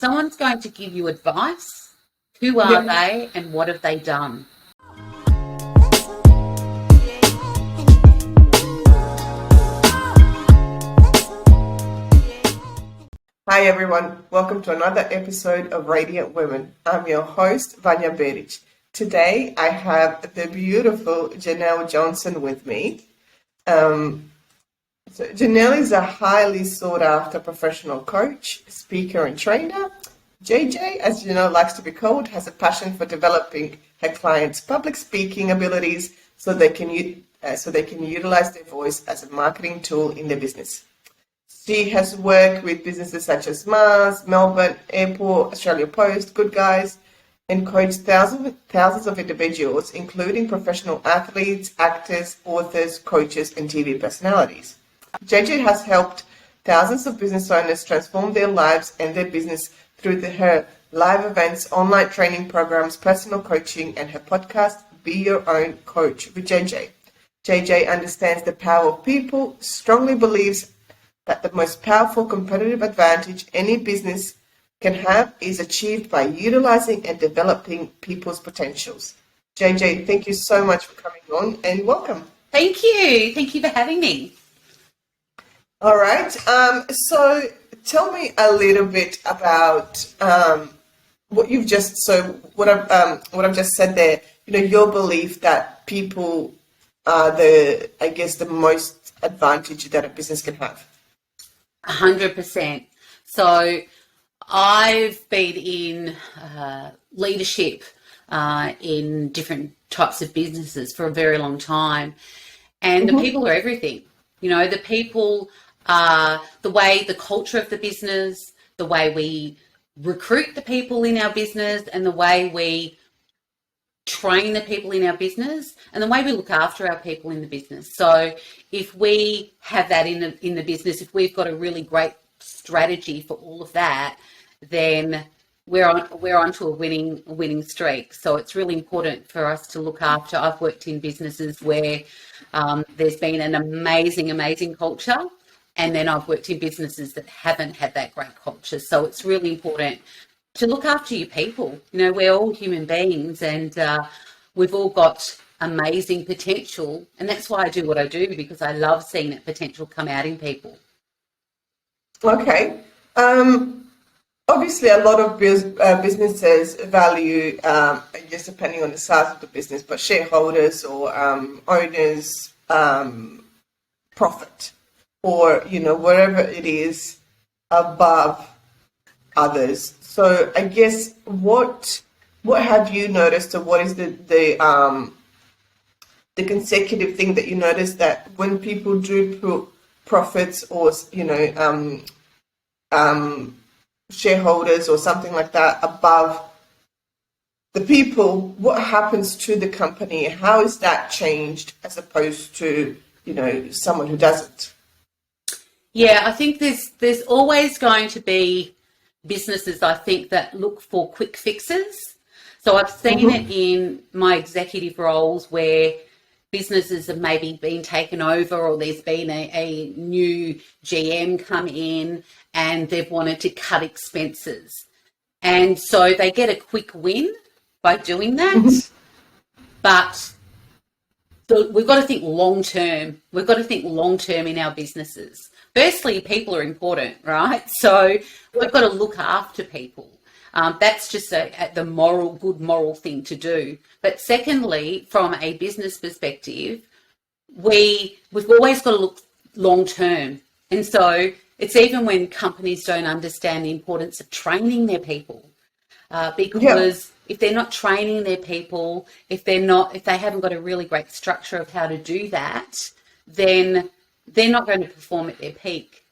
Someone's going to give you advice. Who are they and what have they done? Hi everyone, welcome to another episode of Radiant Women. I'm your host, Vanya Beric. Today I have the beautiful Janell Johnson with me. Janell is a highly sought after professional coach, speaker and trainer. JJ, as Janell likes to be called, has a passion for developing her clients' public speaking abilities so they can utilize their voice as a marketing tool in their business. She has worked with businesses such as Mars, Melbourne Airport, Australia Post, Good Guys, and coached thousands of individuals, including professional athletes, actors, authors, coaches, and TV personalities. JJ has helped thousands of business owners transform their lives and their business through her live events, online training programs, personal coaching, and her podcast, Be Your Own Coach with JJ. JJ understands the power of people, strongly believes that the most powerful competitive advantage any business can have is achieved by utilizing and developing people's potentials. JJ, thank you so much for coming on and welcome. Thank you. Thank you for having me. All right. So tell me a little bit about what I've just said there. You know, your belief that people are the most advantage that a business can have. 100%. So I've been in leadership in different types of businesses for a very long time. And the people are everything. You know, the people are the culture of the business, the way we recruit the people in our business, and the way we train the people in our business, and the way we look after our people in the business. So if we have that in the business, if we've got a really great strategy for all of that, then we're onto a winning streak. So it's really important for us to look after. I've worked in businesses where there's been an amazing culture, and then I've worked in businesses that haven't had that great culture. So it's really important to look after your people. You know, we're all human beings, and we've all got amazing potential, and that's why I do what I do, because I love seeing that potential come out in people. Okay. Obviously, a lot of businesses value, I guess, depending on the size of the business, but shareholders or owners' profit, or whatever it is above others. So I guess what have you noticed, or what is the consecutive thing that you notice that when people do put profits or shareholders or something like that above the people, what happens to the company? How is that changed as opposed to someone who doesn't? Yeah, I think there's always going to be businesses, I think, that look for quick fixes. So I've seen it in my executive roles where businesses have maybe been taken over, or there's been a new GM come in and they've wanted to cut expenses. And so they get a quick win by doing that. But we've got to think long term. We've got to think long term in our businesses. Firstly, people are important, right? So we've got to look after people. That's just the good moral thing to do. But secondly, from a business perspective, we've always got to look long term. And so it's even when companies don't understand the importance of training their people, because if they're not training their people, if they haven't got a really great structure of how to do that, then they're not going to perform at their peak.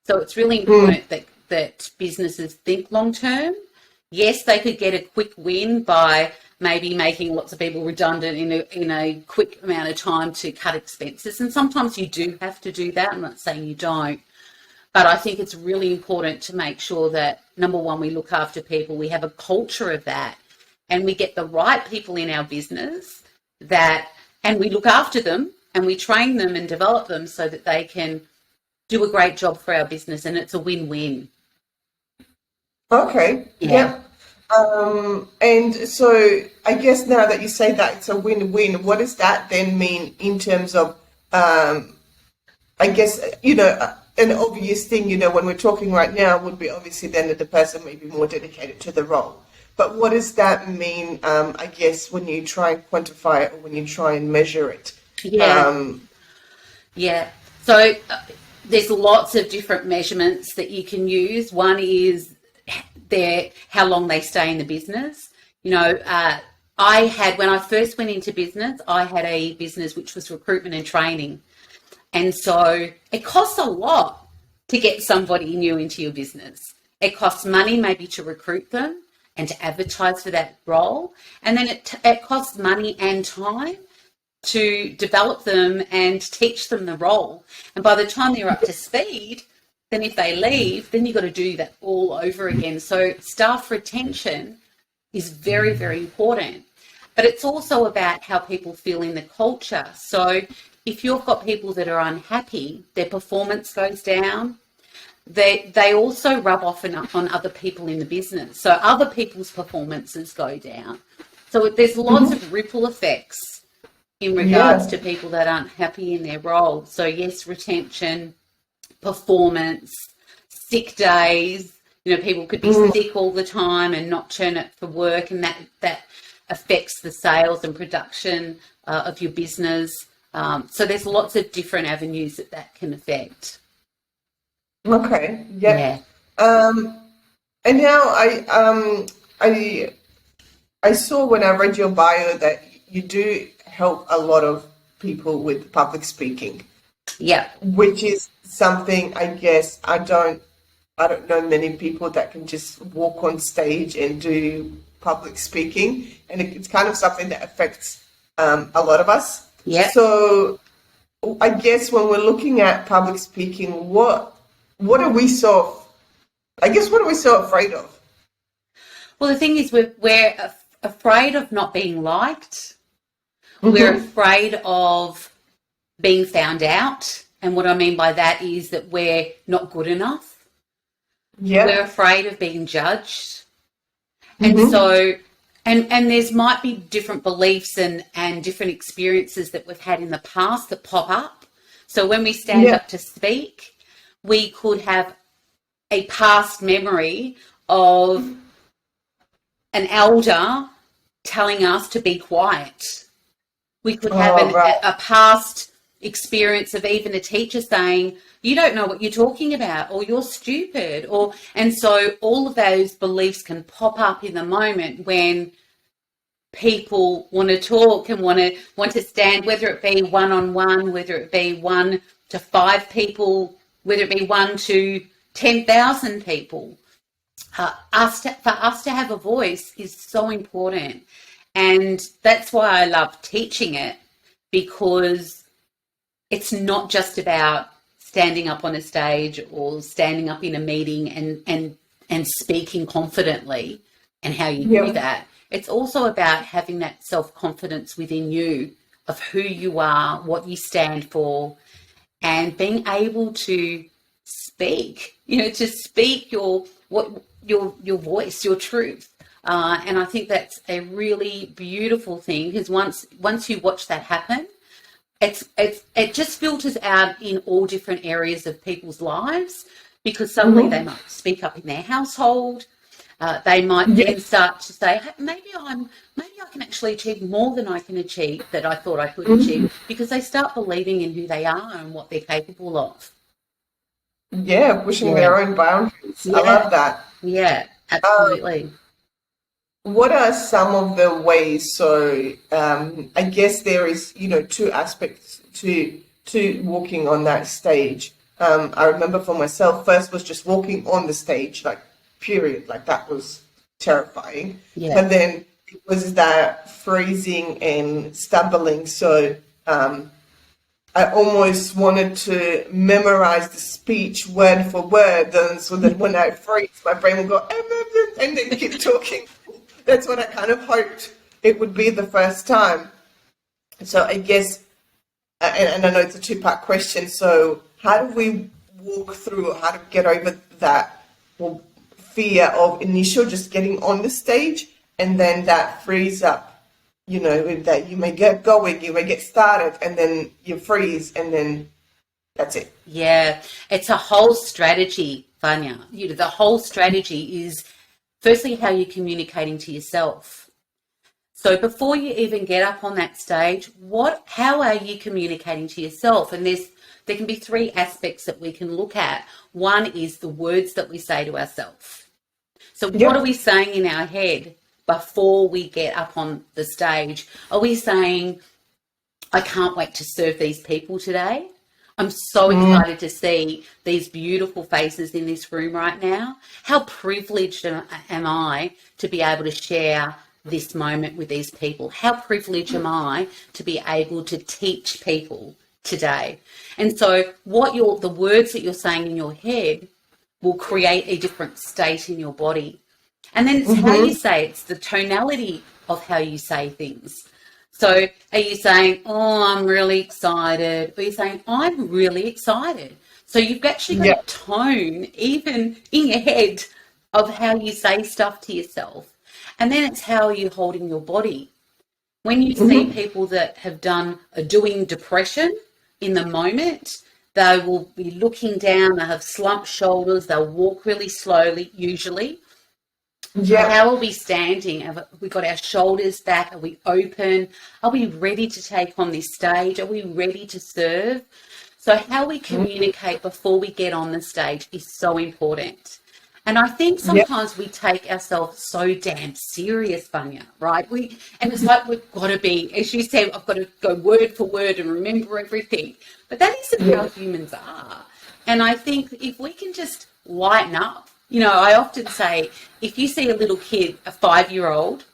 So it's really important that businesses think long term. Yes, they could get a quick win by maybe making lots of people redundant in a quick amount of time to cut expenses. And sometimes you do have to do that. I'm not saying you don't. But I think it's really important to make sure that, number one, we look after people, we have a culture of that, and we get the right people in our business and we look after them and we train them and develop them so that they can do a great job for our business, and it's a win-win. Okay. Yeah. Yeah. And so I guess now that you say that it's a win-win, what does that then mean in terms of, I guess, an obvious thing, when we're talking right now would be obviously then that the person may be more dedicated to the role. But what does that mean, I guess, when you try and quantify it or when you try and measure it? Yeah. Um, Yeah. So there's lots of different measurements that you can use. One is how long they stay in the business. When I first went into business, I had a business which was recruitment and training. And so it costs a lot to get somebody new into your business. It costs money maybe to recruit them and to advertise for that role. And then it costs money and time to develop them and teach them the role. And by the time they're up to speed, then if they leave, then you've got to do that all over again. So staff retention is very, very important. But it's also about how people feel in the culture. So if you've got people that are unhappy, their performance goes down. They also rub off on other people in the business. So other people's performances go down. So there's lots of ripple effects in regards yeah. to people that aren't happy in their role. So yes, retention, performance, sick days. People could be sick all the time and not turn up for work, and that affects the sales and production of your business. So there's lots of different avenues that can affect. Okay. Yeah. Yeah. Um, and now I saw when I read your bio that you do help a lot of people with public speaking, Yeah. which is something I guess I don't know many people that can just walk on stage and do public speaking, and it's kind of something that affects a lot of us. Yeah. So I guess when we're looking at public speaking, what are we so I guess what are we so afraid of? Well, the thing is, we're afraid of not being liked. We're Mm-hmm. afraid of being found out. And what I mean by that is that we're not good enough. We're Yeah. afraid of being judged. And Mm-hmm. so, and there's might be different beliefs and different experiences that we've had in the past that pop up. So when we stand Yeah. up to speak, we could have a past memory of an elder telling us to be quiet. We could have Oh, right. a past experience of even a teacher saying, you don't know what you're talking about, or you're stupid, and so all of those beliefs can pop up in the moment when people want to talk and want to stand, whether it be one on one, whether it be 1 to 5 people, whether it be 1 to 10,000 people. For us to have a voice is so important, and that's why I love teaching it, because it's not just about standing up on a stage or standing up in a meeting and speaking confidently and how you do Yeah. that. It's also about having that self-confidence within you of who you are, what you stand for, and being able to speak your voice, your truth. And I think that's a really beautiful thing, because once you watch that happen, it just filters out in all different areas of people's lives, because suddenly they Mm-hmm. might speak up in their household. They might Yeah. then start to say, hey, maybe I can actually achieve more than I can achieve that I thought I could Mhm. achieve, because they start believing in who they are and what they're capable of. Yeah, pushing Yeah, their own boundaries. I yeah, love that. yeah, Um, absolutely. what are some of the ways? So, I guess there is, two aspects to walking on that stage. I remember for myself, first was just walking on the stage, like period, like that was terrifying. Yeah. And then it was that phrasing and stumbling. So, I almost wanted to memorize the speech word for word, and so that when I freeze, my brain would go and then keep talking. That's what I kind of hoped it would be the first time. So I guess, and I know it's a two-part question. So how do we walk through, or how do we get over that, well, fear of initial just getting on the stage, and then that frees up, that you may get going, you may get started, and then you freeze, and then that's it. Yeah, it's a whole strategy, Vanya. The whole strategy is firstly how you're communicating to yourself. So before you even get up on that stage, how are you communicating to yourself? And there can be three aspects that we can look at. One is the words that we say to ourselves. So what are we saying in our head before we get up on the stage? Are we saying, I can't wait to serve these people today? I'm so excited to see these beautiful faces in this room right now. How privileged am I to be able to share this moment with these people? How privileged am I to be able to teach people today? And so the words that you're saying in your head will create a different state in your body. And then it's how you say it. It's the tonality of how you say things. So are you saying, oh, I'm really excited? Or are you saying, I'm really excited? So you've actually got a tone, even in your head, of how you say stuff to yourself. And then it's how you're holding your body. When you see people that have done a doing depression in the moment, they will be looking down, they'll have slumped shoulders, they'll walk really slowly, usually. Yeah. How are we standing? Have we got our shoulders back? Are we open? Are we ready to take on this stage? Are we ready to serve? So how we communicate before we get on the stage is so important. And I think sometimes we take ourselves so damn serious, Vanya, right? And it's like we've got to be, as you said, I've got to go word for word and remember everything. But that isn't how humans are. And I think if we can just lighten up, I often say, if you see a little kid, a 5-year-old,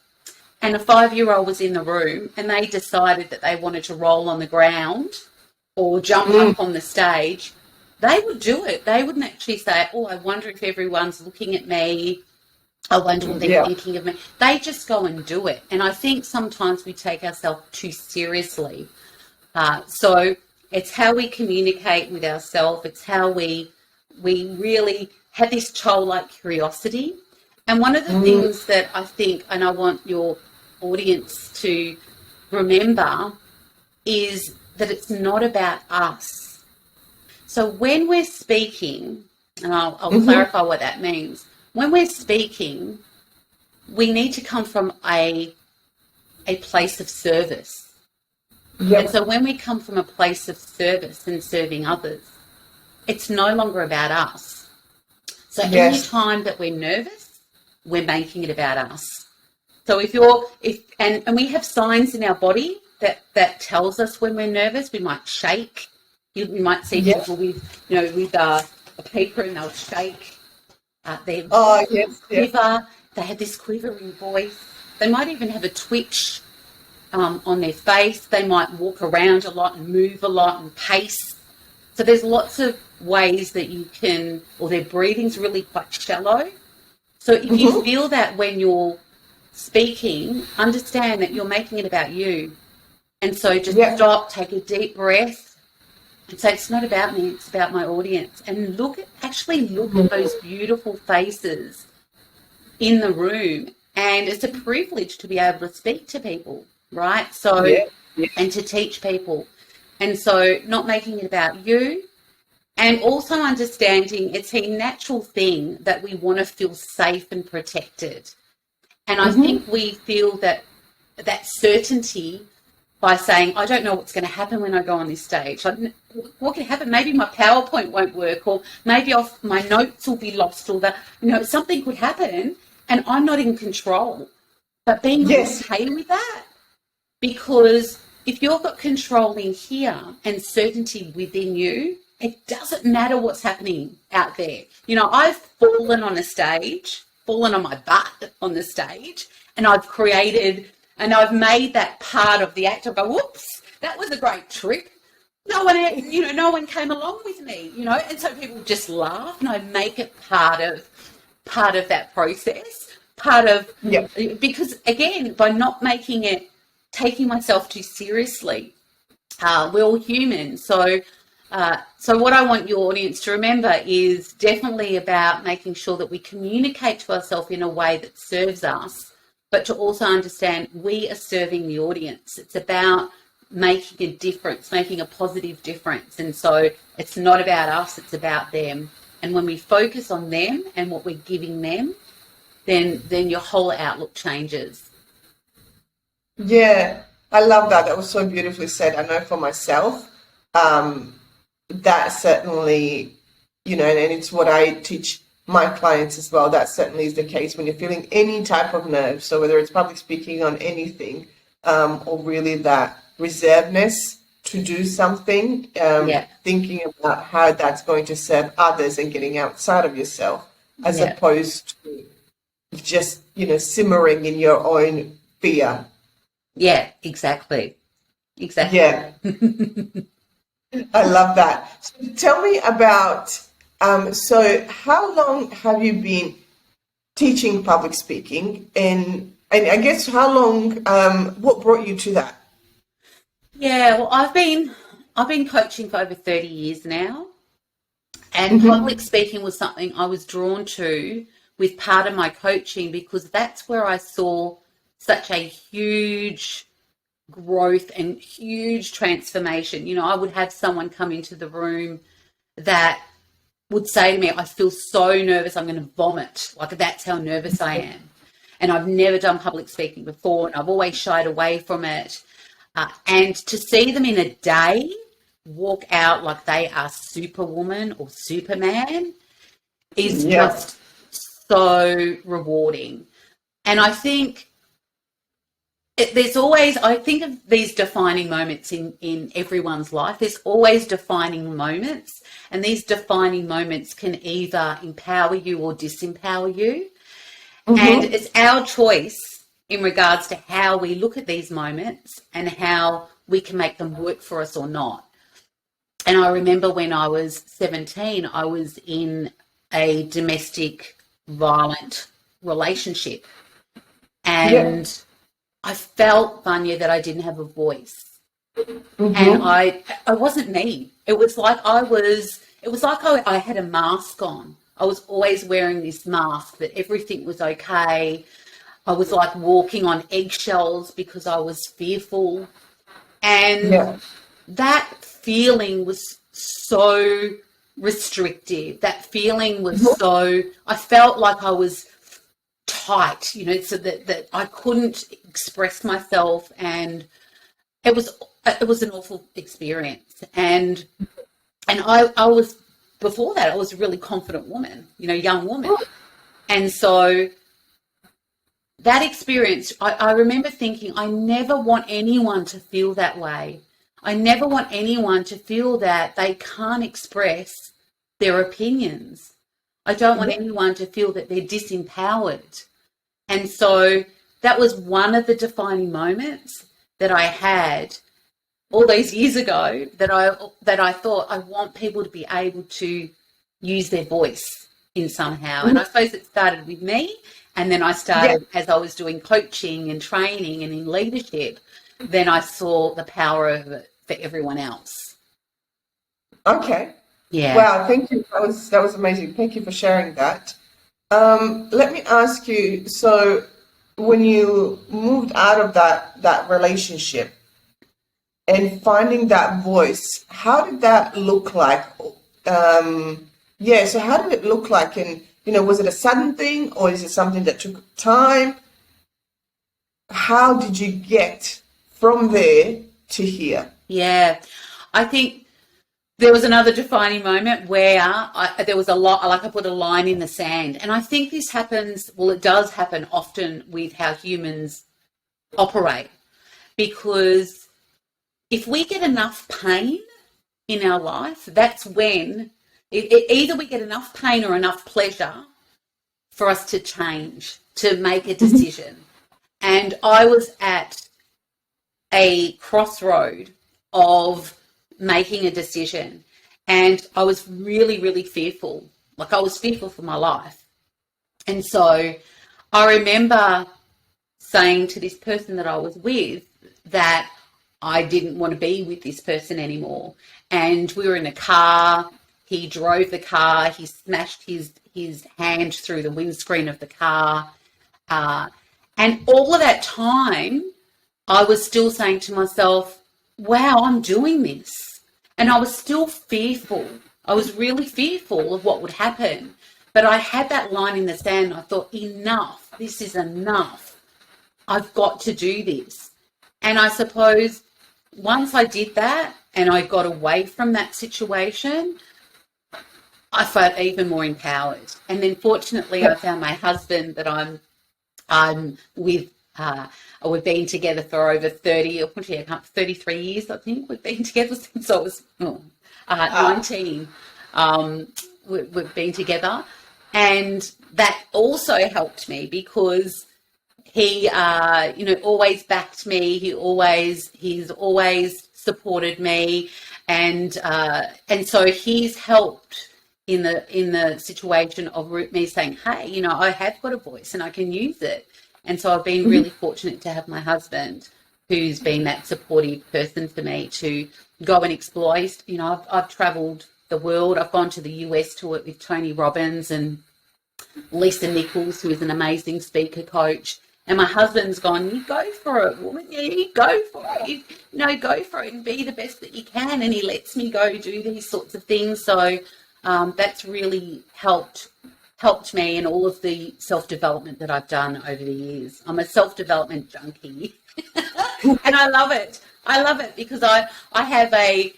and a 5-year-old was in the room and they decided that they wanted to roll on the ground or jump up on the stage, they would do it. They wouldn't actually say, oh, I wonder if everyone's looking at me. I wonder what they're thinking of me. They just go and do it. And I think sometimes we take ourselves too seriously. So it's how we communicate with ourselves. It's how we really have this childlike curiosity. And one of the things that I think, and I want your audience to remember, is that it's not about us. So when we're speaking, and I'll clarify what that means. When we're speaking, we need to come from a place of service. And so when we come from a place of service and serving others, it's no longer about us. So any time that we're nervous, we're making it about us. So and we have signs in our body that tells us when we're nervous. We might shake. You might see people with a paper and they'll shake. They quiver. They have this quivering voice. They might even have a twitch on their face. They might walk around a lot and move a lot and pace. So there's lots of ways that you can, or their breathing's really quite shallow. So if you feel that when you're speaking, understand that you're making it about you. And so just stop, take a deep breath and say, it's not about me, it's about my audience. And look at those beautiful faces in the room. And it's a privilege to be able to speak to people, right? So, and to teach people. And so not making it about you, and also understanding it's a natural thing that we want to feel safe and protected. And I think we feel that certainty by saying, I don't know what's going to happen when I go on this stage. What can happen? Maybe my PowerPoint won't work, or maybe my notes will be lost, or something could happen and I'm not in control. But being okay with that, because if you've got control in here and certainty within you, it doesn't matter what's happening out there. I've fallen on my butt on the stage, and I've created and I've made that part of the act. I go, whoops, that was a great trip. No one came along with me, and so people just laugh, and I make it part of that process, because again, by not making it, taking myself too seriously, we're all human. So So what I want your audience to remember is definitely about making sure that we communicate to ourselves in a way that serves us, but to also understand we are serving the audience. It's about making a difference, making a positive difference. And so it's not about us, it's about them. And when we focus on them and what we're giving them, then your whole outlook changes. Yeah, I love that. That was so beautifully said. I know for myself, um, that certainly, and it's what I teach my clients as well. That certainly is the case when you're feeling any type of nerve. So whether it's public speaking on anything, or really that reservedness to do something, Yeah, thinking about how that's going to serve others and getting outside of yourself, as yeah, opposed to just, simmering in your own fear. yeah, exactly. Exactly. Yeah, I love that. So tell me about, so how long have you been teaching public speaking, and I guess how long, what brought you to that? Yeah, well, I've been coaching for over 30 years now, and Hmm. public speaking was something I was drawn to with part of my coaching because that's where I saw such a huge growth and huge transformation. I would have someone come into the room that would say to me, I feel so nervous, I'm going to vomit. Like, that's how nervous I am. And I've never done public speaking before, and I've always shied away from it. And to see them in a day walk out like they are Superwoman or Superman is Yeah. just so rewarding. And I think there's always, I think of these defining moments in everyone's life. There's always defining moments, and these defining moments can either empower you or disempower you. And Hmm. it's our choice in regards to how we look at these moments and how we can make them work for us or not. And I remember when I was 17, I was in a domestic violent relationship. Yeah. And I felt, Vanya, that I didn't have a voice. And Hmm. I wasn't me. It was like I had a mask on. I was always wearing this mask that everything was okay. I was like walking on eggshells because I was fearful. And Yeah. that feeling was so restrictive. That feeling was Mhm. so, I felt like I was tight, so that I couldn't express myself, and it was it was an awful experience. And I was, before that, I was a really confident woman, young woman. And so that experience, I remember thinking, I never want anyone to feel that way. I never want anyone to feel that they can't express their opinions. I don't want Yeah. anyone to feel that they're disempowered. And so that was one of the defining moments that I had all those years ago, that I thought I want people to be able to use their voice in somehow. And I suppose it started with me, and then I Yeah. started as I was doing coaching and training and in leadership, then I saw the power of it for everyone else. Okay. Yeah. Wow. Thank you. That was amazing. Thank you for sharing that. Let me ask you. So, when you moved out of that relationship and finding that voice, how did that look like? Yeah. So, how did it look like? And was it a sudden thing, or is it something that took time? How did you get from there to here? Yeah. I think there was another defining moment where there was a lot, like I put a line in the sand. And I think this happens, well, it does happen often with how humans operate, because if we get enough pain in our life, that's when either we get enough pain or enough pleasure for us to change, to make a decision. And I was at a crossroad of making a decision, and I was really, really fearful. Like, I was fearful for my life. And so I remember saying to this person that I was with that I didn't want to be with this person anymore. And we were in a car. He drove the car. He smashed his hand through the windscreen of the car. And all of that time, I was still saying to myself, wow, I'm doing this. And I was still fearful. I was really fearful of what would happen. But I had that line in the sand. I thought, enough. This is enough. I've got to do this. And I suppose once I did that and I got away from that situation, I felt even more empowered. And then fortunately, I found my husband that I'm with. We've been together for over 33 years, I think. We've been together since I was 19. We've been together. And that also helped me because he, always backed me. He's always supported me. And so he's helped in the situation of me saying, hey, I have got a voice and I can use it. And so I've been really fortunate to have my husband who's been that supportive person for me to go and explore. I've travelled the world. I've gone to the US to work with Tony Robbins and Lisa Nichols, who is an amazing speaker coach. And my husband's gone, you go for it, woman. Yeah, you go for it. Go for it and be the best that you can. And he lets me go do these sorts of things. So that's really helped me in all of the self-development that I've done over the years. I'm a self-development junkie. And I love it. I love it because I have a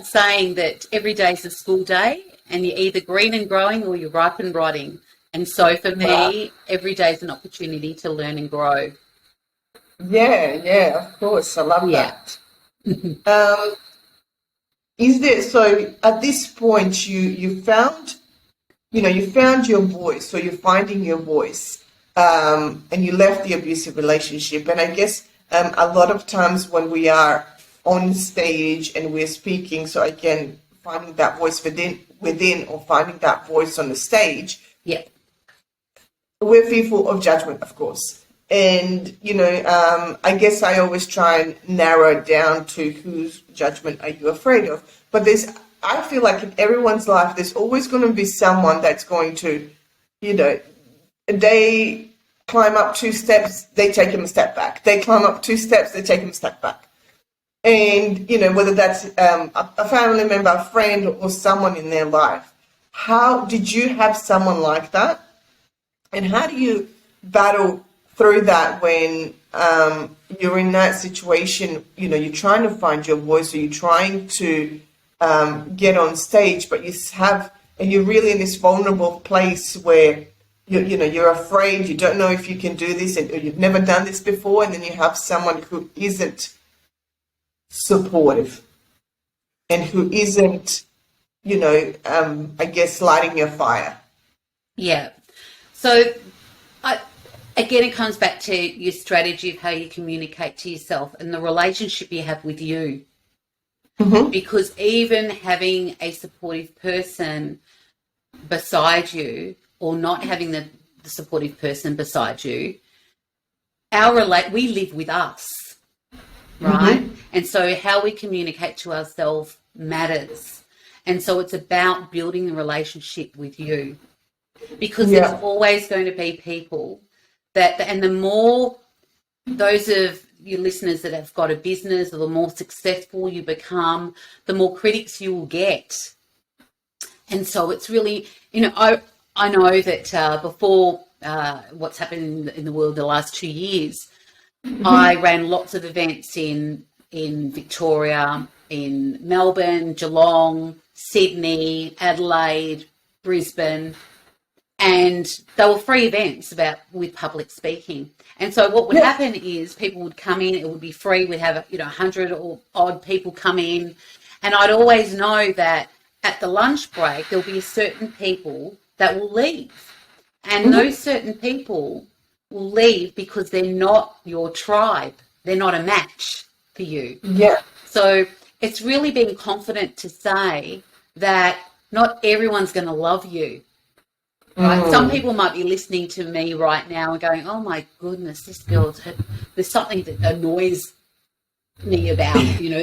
saying that every day is a school day and you're either green and growing or you're ripe and rotting. And so for me, every day is an opportunity to learn and grow. Yeah, of course. I love that. Is there, so at this point you found your voice, or you're finding your voice, and you left the abusive relationship. And I guess a lot of times when we are on stage and we're speaking, so again, finding that voice within or finding that voice on the stage, we're fearful of judgment, of course. And, I guess I always try and narrow it down to whose judgment are you afraid of. But I feel like in everyone's life, there's always going to be someone that's going to, they climb up 2 steps, they take them a step back. They climb up 2 steps, they take them a step back. And, whether that's a family member, a friend, or someone in their life. How did you have someone like that? And how do you battle through that when you're in that situation, you're trying to find your voice, or you're trying to get on stage, but you're really in this vulnerable place where you're afraid, you don't know if you can do this, and you've never done this before, and then you have someone who isn't supportive and who isn't, I guess, lighting your fire. Yeah. So again, it comes back to your strategy of how you communicate to yourself and the relationship you have with you. Mm-hmm. Because even having a supportive person beside you, or not having the supportive person beside you, we live with us, right? Mm-hmm. And so how we communicate to ourselves matters. And so it's about building a relationship with you, because there's always going to be people and the more those of your listeners that have got a business, or the more successful you become, the more critics you will get. And so it's really, I know that before what's happened in the world the last 2 years, I ran lots of events in Victoria, in Melbourne, Geelong, Sydney, Adelaide, Brisbane, and they were free events with public speaking. And so what would happen is people would come in, it would be free, we'd have 100 or odd people come in, and I'd always know that at the lunch break there'll be certain people that will leave. And those certain people will leave because they're not your tribe. They're not a match for you. Yeah. So it's really being confident to say that not everyone's going to love you. Right? Some people might be listening to me right now and going, oh my goodness, this girl's there's something that annoys me about,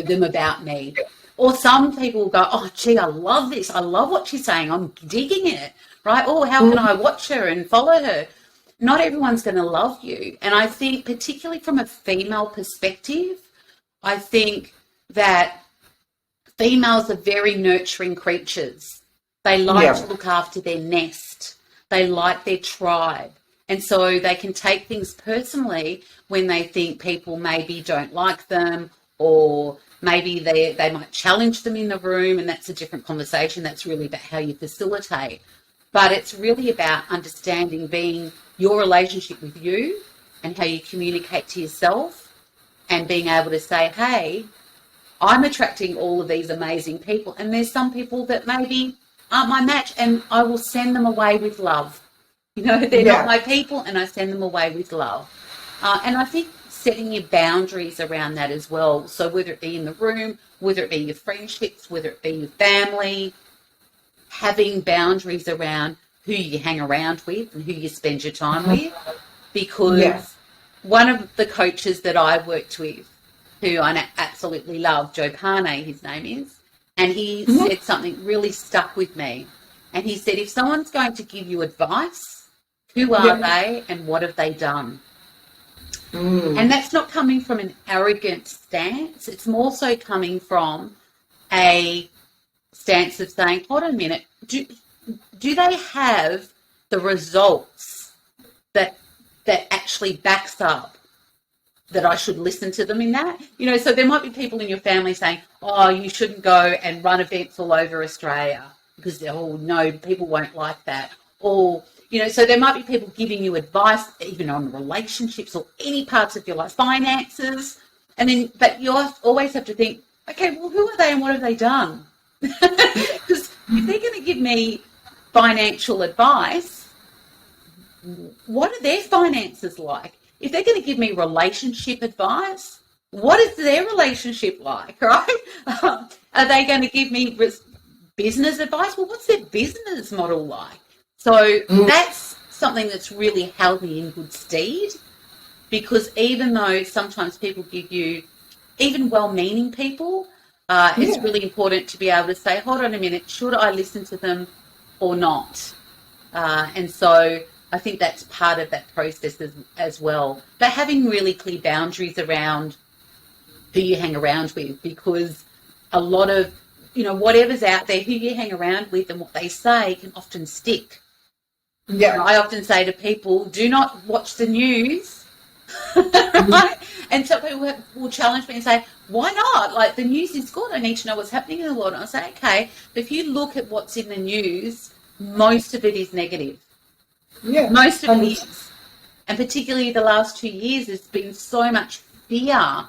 them about me. Or some people will go, oh, gee, I love this. I love what she's saying. I'm digging it, right? Oh, how can I watch her and follow her? Not everyone's going to love you. And I think particularly from a female perspective, I think that females are very nurturing creatures. They like to look after their nest. They like their tribe. And so they can take things personally when they think people maybe don't like them, or maybe they might challenge them in the room, and that's a different conversation. That's really about how you facilitate. But it's really about understanding being your relationship with you and how you communicate to yourself, and being able to say, hey, I'm attracting all of these amazing people, and there's some people that maybe aren't my match, and I will send them away with love. They're not my people, and I send them away with love. And I think setting your boundaries around that as well. So whether it be in the room, whether it be your friendships, whether it be your family, having boundaries around who you hang around with and who you spend your time with. Because one of the coaches that I worked with, who I absolutely love, Joe Pane, his name is, and he said something really stuck with me. And he said, if someone's going to give you advice, who are they and what have they done? And that's not coming from an arrogant stance. It's more so coming from a stance of saying, hold on a minute, do they have the results that actually backs up that I should listen to them in that? So there might be people in your family saying, oh, you shouldn't go and run events all over Australia because, oh, no, people won't like that. Or, so there might be people giving you advice, even on relationships or any parts of your life, finances. But you always have to think, okay, well, who are they and what have they done? Because if they're going to give me financial advice, what are their finances like? If they're going to give me relationship advice, what is their relationship like, right? Are they going to give me business advice? Well, what's their business model like? So that's something that's really held me in good stead, because even though sometimes people give you, even well-meaning people, it's really important to be able to say, hold on a minute, should I listen to them or not? And so I think that's part of that process as well. But having really clear boundaries around who you hang around with, because a lot of, whatever's out there, who you hang around with and what they say can often stick. Yeah. I often say to people, do not watch the news. Right? And some people will challenge me and say, why not? Like, the news is good. I need to know what's happening in the world. And I say, okay, but if you look at what's in the news, most of it is negative. Yeah. Most of it is. And particularly the last 2 years, there's been so much fear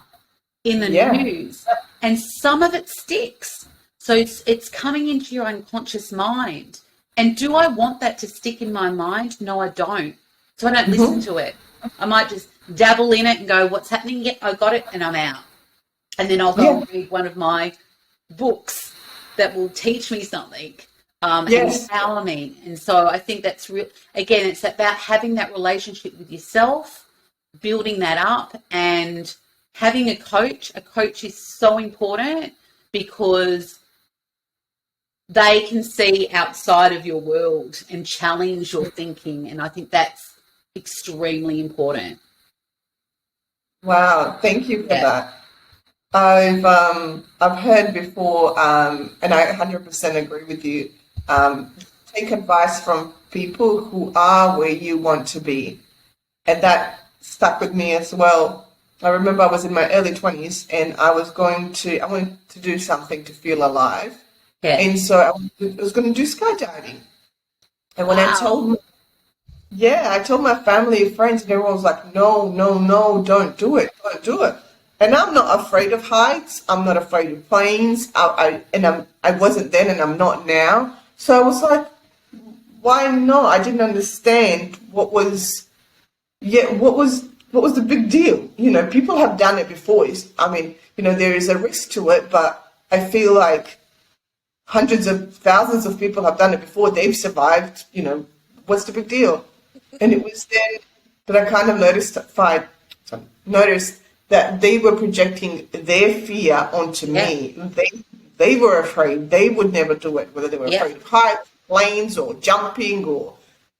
in the news. And some of it sticks. So it's coming into your unconscious mind. And do I want that to stick in my mind? No, I don't. So I don't listen to it. I might just dabble in it and go, what's happening? Yeah, I got it, and I'm out. And then I'll go and read one of my books that will teach me something and empower me. And so I think that's real. Again, it's about having that relationship with yourself, building that up, and having a coach. A coach is so important because they can see outside of your world and challenge your thinking. And I think that's extremely important. Wow, thank you for that. I've heard before, and I 100% agree with you. Take advice from people who are where you want to be, and that stuck with me as well. I remember I was in my early 20s, and I wanted to do something to feel alive. Yeah. And so I was going to do skydiving. And when I told my family and friends, and everyone was like, no, don't do it. And I'm not afraid of heights. I'm not afraid of planes. I wasn't then, and I'm not now. So I was like, why not? I didn't understand what was the big deal. People have done it before. There is a risk to it, but I feel like hundreds of thousands of people have done it before. They've survived. What's the big deal? And it was then that I kind of noticed that they were projecting their fear onto me. They were afraid. They would never do it, whether they were afraid of heights, planes, or jumping, or,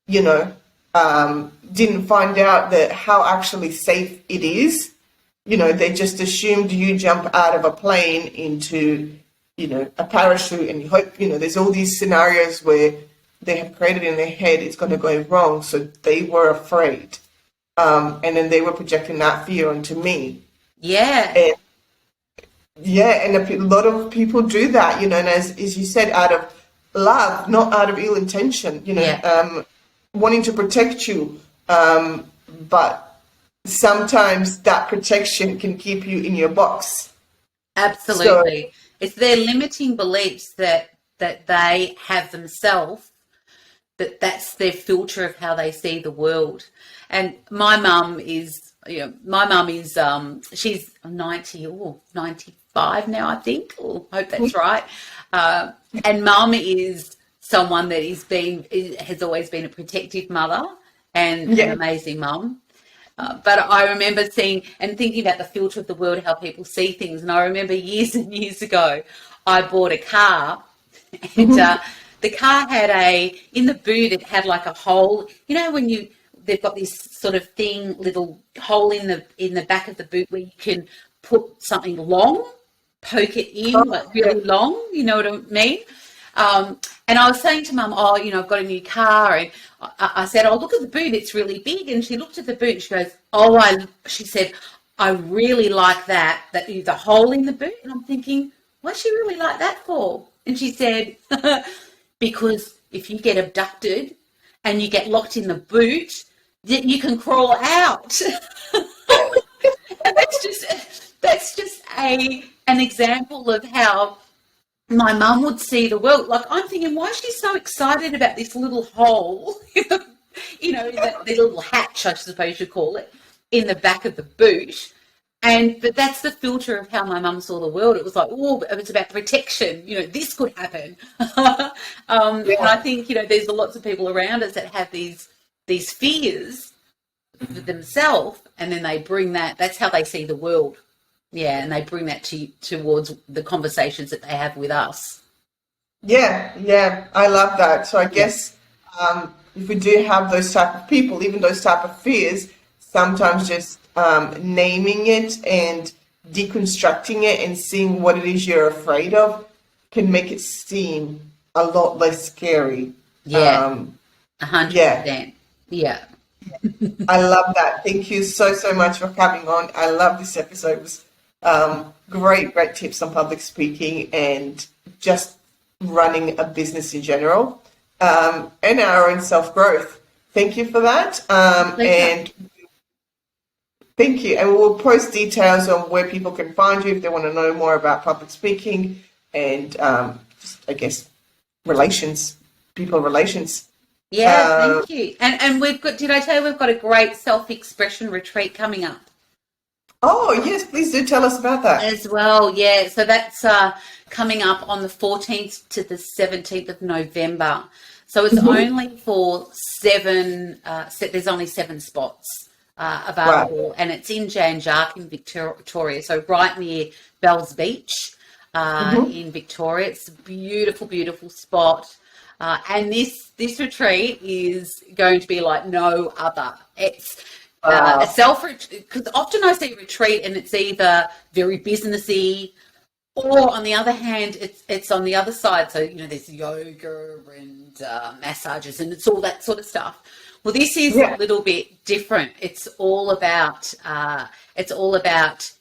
you know, didn't find out that how actually safe it is. You know, they just assumed you jump out of a plane into, you know, a parachute, and you hope, you know, there's all these scenarios where they have created in their head it's going to go wrong. So they were afraid. And then they were projecting that fear onto me. Yeah. And, and a lot of people do that, you know, and as you said, out of love, not out of ill intention, you know, wanting to protect you. But sometimes that protection can keep you in your box. Absolutely. So, it's their limiting beliefs that they have themselves, that's their filter of how they see the world. And my mum is, she's 90 or 95 now, I think. I hope that's right. And mum is someone that has always been a protective mother and an amazing mum. But I remember seeing and thinking about the filter of the world, how people see things. And I remember years and years ago, I bought a car, and the car had in the boot, it had like a hole. You know, when they've got this sort of thing, little hole in the back of the boot where you can put something long, poke it in, like really long. You know what I mean? And I was saying to Mum, I've got a new car, and I said, look at the boot, it's really big. And she looked at the boot and she goes, she said, I really like that the hole in the boot. And I'm thinking, what's she really like that for? And she said, because if you get abducted and you get locked in the boot, you can crawl out. And that's just an example of how my mum would see the world. Like, I'm thinking, why is she so excited about this little hole, you know, the little hatch, I suppose you call it, in the back of the boot? But that's the filter of how my mum saw the world. It was like, it's about protection. You know, this could happen. And I think, you know, there's lots of people around us that have these fears for themselves, and then they bring that's how they see the world. Yeah, and they bring that towards the conversations that they have with us. Yeah, I love that. So I guess if we do have those type of people, even those type of fears, sometimes just naming it and deconstructing it and seeing what it is you're afraid of can make it seem a lot less scary. Yeah, 100%. Yeah. I love that. Thank you so much for coming on. I love this episode. It was great tips on public speaking and just running a business in general, and our own self-growth. Thank you for that. And thank you. And we'll post details on where people can find you if they want to know more about public speaking and just, I guess, people relations. Yeah, thank you. And did I tell you we've got a great self-expression retreat coming up? Oh, yes, please do tell us about that. As well, yeah. So that's coming up on the 14th to the 17th of November. So it's only for 7, there's only 7 spots available. Right. And it's in Janell in Victoria, so right near Bells Beach in Victoria. It's a beautiful, beautiful spot. And this retreat is going to be like no other. It's a because often I see retreat and it's either very businessy, or on the other hand, it's on the other side. So, you know, there's yoga and massages and it's all that sort of stuff. Well, this is a little bit different. It's all about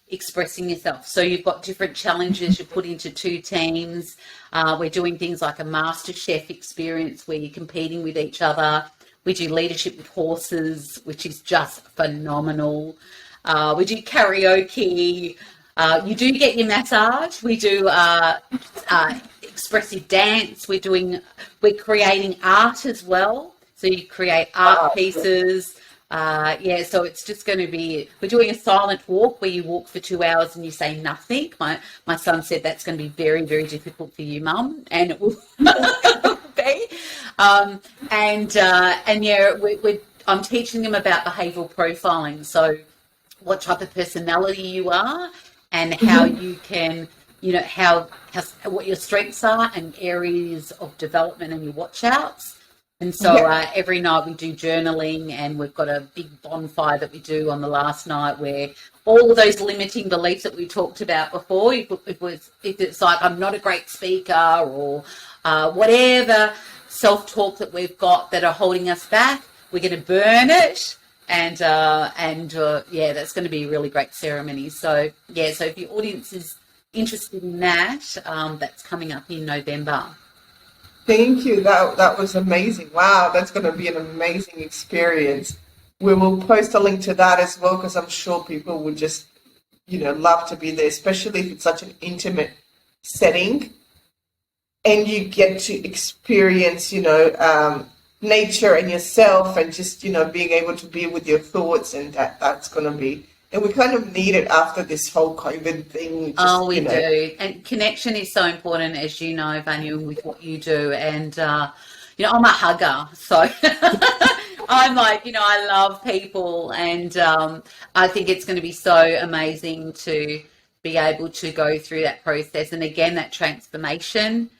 expressing yourself. So you've got different challenges you put into 2 teams. We're doing things like a master chef experience where you're competing with each other. We do leadership with horses, which is just phenomenal. We do karaoke. You do get your massage. We do expressive dance. We're creating art as well. So you create art pieces. So it's just going to be, we're doing a silent walk where you walk for 2 hours and you say nothing. My son said that's going to be very, very difficult for you, Mum, and it will be. I'm teaching them about behavioural profiling. So what type of personality you are and how you can, how what your strengths are and areas of development and your watch outs. And so every night we do journaling, and we've got a big bonfire that we do on the last night where all of those limiting beliefs that we talked about before, if it's like I'm not a great speaker or whatever self-talk that we've got that are holding us back, we're going to burn it. And that's going to be a really great ceremony. So, so if your audience is interested in that, that's coming up in November. Thank you. That was amazing. Wow, that's going to be an amazing experience. We will post a link to that as well, because I'm sure people would just, love to be there, especially if it's such an intimate setting and you get to experience, nature and yourself, and just, being able to be with your thoughts, and that's going to be, and we kind of need it after this whole COVID thing. We do. And connection is so important, as you know, Vanya, with what you do. And, I'm a hugger. So I'm like, I love people. And I think it's going to be so amazing to be able to go through that process. And again, that transformation,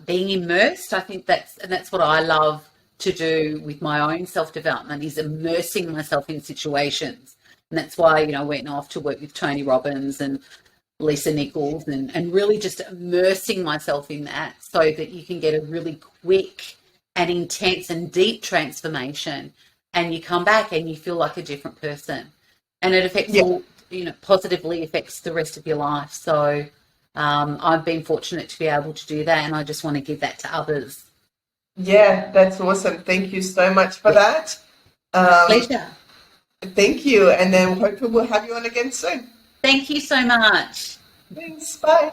being immersed, I think that's what I love to do with my own self-development, is immersing myself in situations. And that's why, I went off to work with Tony Robbins and Lisa Nichols and really just immersing myself in that, so that you can get a really quick and intense and deep transformation, and you come back and you feel like a different person. And it affects positively affects the rest of your life. So I've been fortunate to be able to do that, and I just want to give that to others. Yeah, that's awesome. Thank you so much for that. Pleasure. Thank you. And then hopefully we'll have you on again soon. Thank you so much. Thanks. Bye.